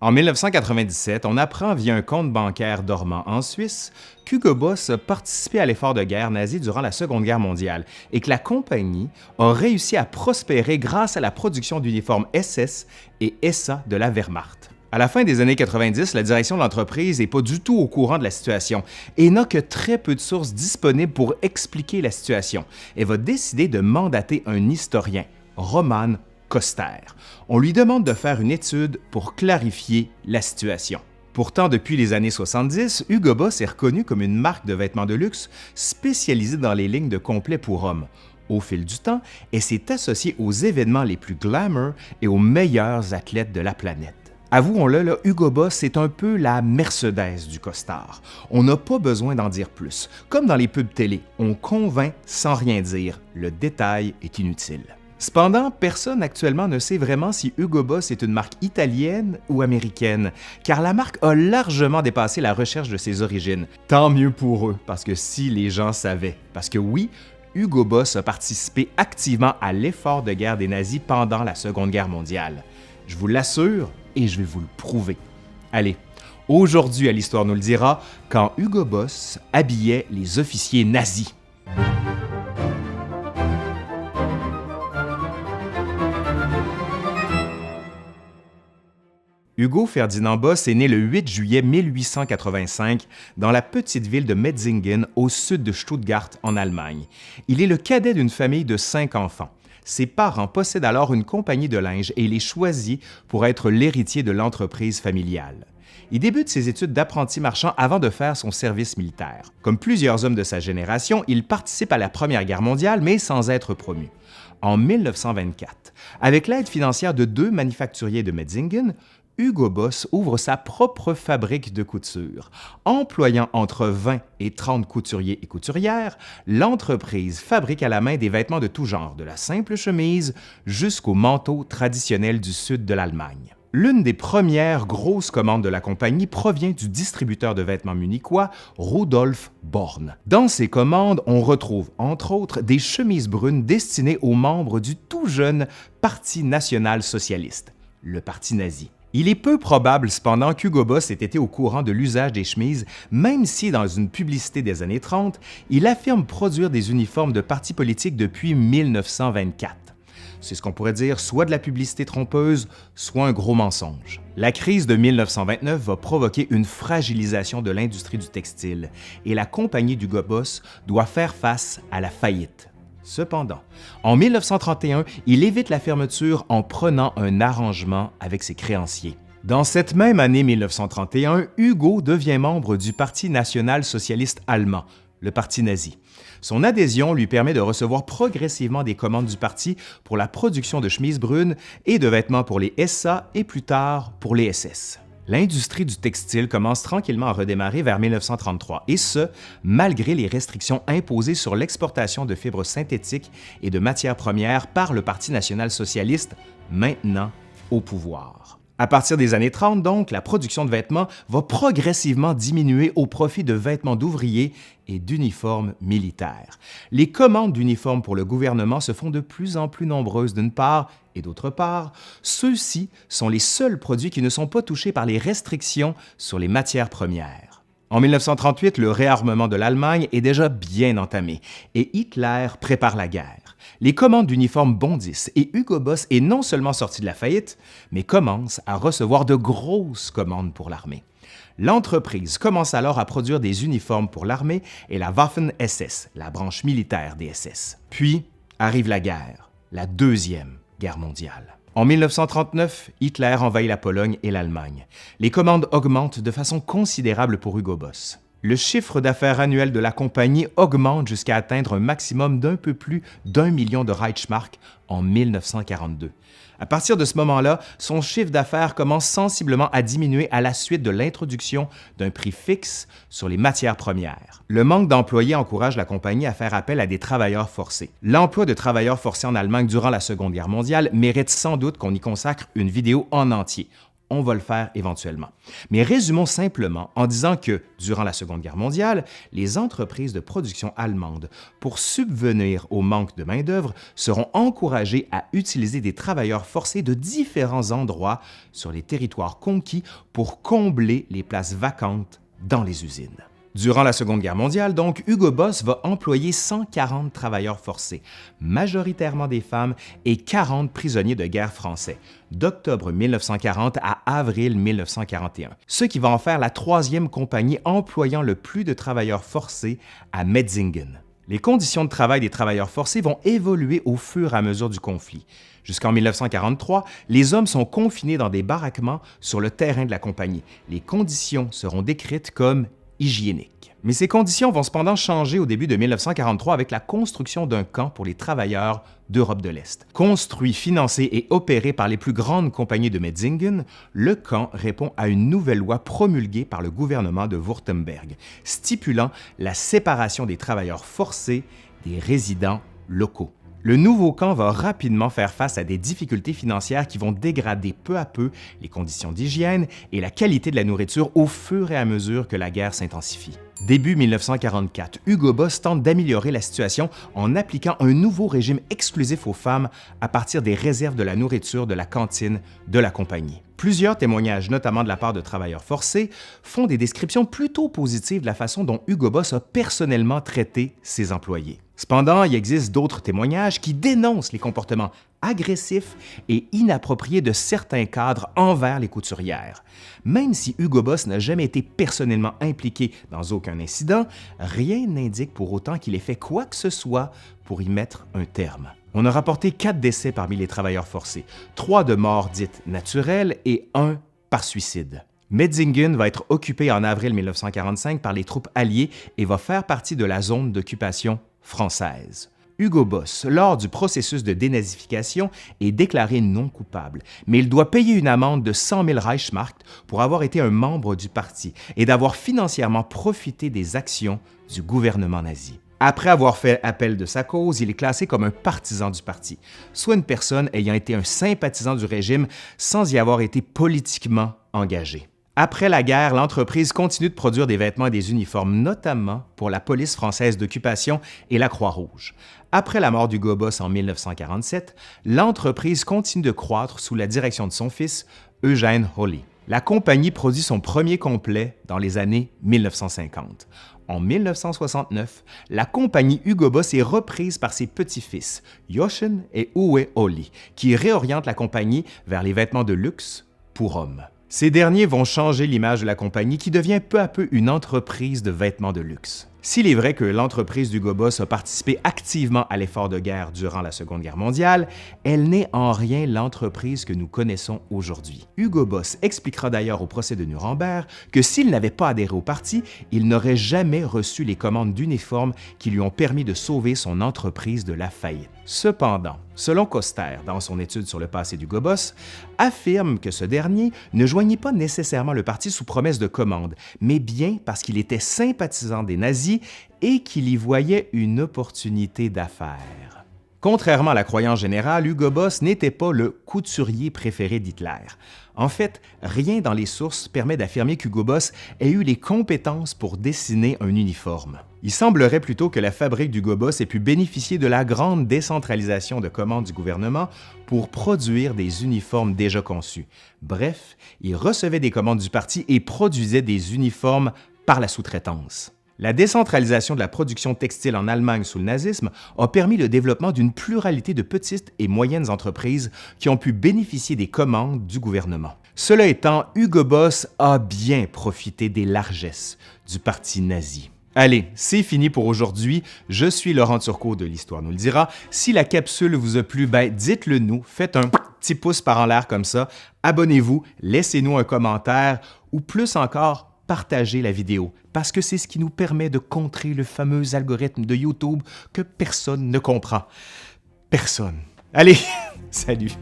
En 1997, on apprend via un compte bancaire dormant en Suisse qu'Hugo Boss a participé à l'effort de guerre nazi durant la Seconde Guerre mondiale et que la compagnie a réussi à prospérer grâce à la production d'uniformes SS et SA de la Wehrmacht. À la fin des années 90, la direction de l'entreprise n'est pas du tout au courant de la situation et n'a que très peu de sources disponibles pour expliquer la situation. Elle va décider de mandater un historien, Roman Koster. On lui demande de faire une étude pour clarifier la situation. Pourtant, depuis les années 70, Hugo Boss est reconnu comme une marque de vêtements de luxe spécialisée dans les lignes de complets pour hommes. Au fil du temps, elle s'est associée aux événements les plus glamour et aux meilleurs athlètes de la planète. Avouons-le, là, Hugo Boss, c'est un peu la Mercedes du costard. On n'a pas besoin d'en dire plus. Comme dans les pubs télé, on convainc sans rien dire. Le détail est inutile. Cependant, personne actuellement ne sait vraiment si Hugo Boss est une marque italienne ou américaine, car la marque a largement dépassé la recherche de ses origines. Tant mieux pour eux, parce que si les gens savaient. Parce que oui, Hugo Boss a participé activement à l'effort de guerre des nazis pendant la Seconde Guerre mondiale. Je vous l'assure, et je vais vous le prouver. Allez, aujourd'hui à l'Histoire nous le dira, quand Hugo Boss habillait les officiers nazis. Hugo Ferdinand Boss est né le 8 juillet 1885 dans la petite ville de Metzingen, au sud de Stuttgart, en Allemagne. Il est le cadet d'une famille de 5 enfants. Ses parents possèdent alors une compagnie de linge et il est choisi pour être l'héritier de l'entreprise familiale. Il débute ses études d'apprenti marchand avant de faire son service militaire. Comme plusieurs hommes de sa génération, il participe à la Première Guerre mondiale, mais sans être promu. En 1924, avec l'aide financière de 2 manufacturiers de Metzingen, Hugo Boss ouvre sa propre fabrique de couture. Employant entre 20 et 30 couturiers et couturières, l'entreprise fabrique à la main des vêtements de tout genre, de la simple chemise jusqu'au manteau traditionnel du sud de l'Allemagne. L'une des premières grosses commandes de la compagnie provient du distributeur de vêtements munichois Rudolf Born. Dans ces commandes, on retrouve, entre autres, des chemises brunes destinées aux membres du tout jeune Parti national-socialiste, le Parti nazi. Il est peu probable cependant qu'Hugo Boss ait été au courant de l'usage des chemises, même si dans une publicité des années 30, il affirme produire des uniformes de partis politiques depuis 1924. C'est ce qu'on pourrait dire soit de la publicité trompeuse, soit un gros mensonge. La crise de 1929 va provoquer une fragilisation de l'industrie du textile et la compagnie d'Hugo Boss doit faire face à la faillite. Cependant, en 1931, il évite la fermeture en prenant un arrangement avec ses créanciers. Dans cette même année 1931, Hugo devient membre du Parti national-socialiste allemand, le Parti nazi. Son adhésion lui permet de recevoir progressivement des commandes du parti pour la production de chemises brunes et de vêtements pour les SA et plus tard pour les SS. L'industrie du textile commence tranquillement à redémarrer vers 1933, et ce, malgré les restrictions imposées sur l'exportation de fibres synthétiques et de matières premières par le Parti national-socialiste, maintenant au pouvoir. À partir des années 30, donc, la production de vêtements va progressivement diminuer au profit de vêtements d'ouvriers et d'uniformes militaires. Les commandes d'uniformes pour le gouvernement se font de plus en plus nombreuses d'une part, et d'autre part, ceux-ci sont les seuls produits qui ne sont pas touchés par les restrictions sur les matières premières. En 1938, le réarmement de l'Allemagne est déjà bien entamé et Hitler prépare la guerre. Les commandes d'uniformes bondissent et Hugo Boss est non seulement sorti de la faillite, mais commence à recevoir de grosses commandes pour l'armée. L'entreprise commence alors à produire des uniformes pour l'armée et la Waffen-SS, la branche militaire des SS. Puis arrive la guerre, la Deuxième Guerre mondiale. En 1939, Hitler envahit la Pologne et l'Allemagne. Les commandes augmentent de façon considérable pour Hugo Boss. Le chiffre d'affaires annuel de la compagnie augmente jusqu'à atteindre un maximum d'un peu plus d'1 million de Reichsmark en 1942. À partir de ce moment-là, son chiffre d'affaires commence sensiblement à diminuer à la suite de l'introduction d'un prix fixe sur les matières premières. Le manque d'employés encourage la compagnie à faire appel à des travailleurs forcés. L'emploi de travailleurs forcés en Allemagne durant la Seconde Guerre mondiale mérite sans doute qu'on y consacre une vidéo en entier. on va le faire éventuellement. Mais résumons simplement en disant que, durant la Seconde Guerre mondiale, les entreprises de production allemandes, pour subvenir au manque de main-d'œuvre, seront encouragées à utiliser des travailleurs forcés de différents endroits sur les territoires conquis pour combler les places vacantes dans les usines. Durant la Seconde Guerre mondiale, donc, Hugo Boss va employer 140 travailleurs forcés, majoritairement des femmes, et 40 prisonniers de guerre français, d'octobre 1940 à avril 1941, ce qui va en faire la troisième compagnie employant le plus de travailleurs forcés à Metzingen. Les conditions de travail des travailleurs forcés vont évoluer au fur et à mesure du conflit. Jusqu'en 1943, les hommes sont confinés dans des baraquements sur le terrain de la compagnie. Les conditions seront décrites comme hygiéniques. Mais ces conditions vont cependant changer au début de 1943 avec la construction d'un camp pour les travailleurs d'Europe de l'Est. Construit, financé et opéré par les plus grandes compagnies de Metzingen, le camp répond à une nouvelle loi promulguée par le gouvernement de Wurtemberg, stipulant la séparation des travailleurs forcés des résidents locaux. Le nouveau camp va rapidement faire face à des difficultés financières qui vont dégrader peu à peu les conditions d'hygiène et la qualité de la nourriture au fur et à mesure que la guerre s'intensifie. Début 1944, Hugo Boss tente d'améliorer la situation en appliquant un nouveau régime exclusif aux femmes à partir des réserves de la nourriture de la cantine de la compagnie. Plusieurs témoignages, notamment de la part de travailleurs forcés, font des descriptions plutôt positives de la façon dont Hugo Boss a personnellement traité ses employés. Cependant, il existe d'autres témoignages qui dénoncent les comportements agressifs et inappropriés de certains cadres envers les couturières. Même si Hugo Boss n'a jamais été personnellement impliqué dans aucun incident, rien n'indique pour autant qu'il ait fait quoi que ce soit pour y mettre un terme. On a rapporté 4 décès parmi les travailleurs forcés, 3 de morts dites naturelles et 1 par suicide. Metzingen va être occupé en avril 1945 par les troupes alliées et va faire partie de la zone d'occupation française. Hugo Boss, lors du processus de dénazification, est déclaré non coupable, mais il doit payer une amende de 100 000 Reichsmark pour avoir été un membre du parti et d'avoir financièrement profité des actions du gouvernement nazi. Après avoir fait appel de sa cause, il est classé comme un partisan du parti, soit une personne ayant été un sympathisant du régime sans y avoir été politiquement engagé. Après la guerre, l'entreprise continue de produire des vêtements et des uniformes, notamment pour la police française d'occupation et la Croix-Rouge. Après la mort d'Hugo Boss en 1947, l'entreprise continue de croître sous la direction de son fils, Eugène Holly. La compagnie produit son premier complet dans les années 1950. En 1969, la compagnie Hugo Boss est reprise par ses petits-fils, Jochen et Uwe Holly, qui réorientent la compagnie vers les vêtements de luxe pour hommes. Ces derniers vont changer l'image de la compagnie qui devient peu à peu une entreprise de vêtements de luxe. S'il est vrai que l'entreprise d'Hugo Boss a participé activement à l'effort de guerre durant la Seconde Guerre mondiale, elle n'est en rien l'entreprise que nous connaissons aujourd'hui. Hugo Boss expliquera d'ailleurs au procès de Nuremberg que s'il n'avait pas adhéré au parti, il n'aurait jamais reçu les commandes d'uniformes qui lui ont permis de sauver son entreprise de la faillite. Cependant, selon Koster, dans son étude sur le passé d'Hugo Boss, affirme que ce dernier ne joignit pas nécessairement le parti sous promesse de commande, mais bien parce qu'il était sympathisant des nazis et qu'il y voyait une opportunité d'affaires. Contrairement à la croyance générale, Hugo Boss n'était pas le couturier préféré d'Hitler. En fait, rien dans les sources permet d'affirmer qu'Hugo Boss ait eu les compétences pour dessiner un uniforme. Il semblerait plutôt que la fabrique d'Hugo Boss ait pu bénéficier de la grande décentralisation de commandes du gouvernement pour produire des uniformes déjà conçus. Bref, il recevait des commandes du parti et produisait des uniformes par la sous-traitance. La décentralisation de la production textile en Allemagne sous le nazisme a permis le développement d'une pluralité de petites et moyennes entreprises qui ont pu bénéficier des commandes du gouvernement. Cela étant, Hugo Boss a bien profité des largesses du parti nazi. Allez, c'est fini pour aujourd'hui. Je suis Laurent Turcot de l'Histoire nous le dira. Si la capsule vous a plu, dites-le nous, faites un petit pouce par en l'air comme ça, abonnez-vous, laissez-nous un commentaire ou plus encore, partagez la vidéo parce que c'est ce qui nous permet de contrer le fameux algorithme de YouTube que personne ne comprend. Personne. Allez, salut!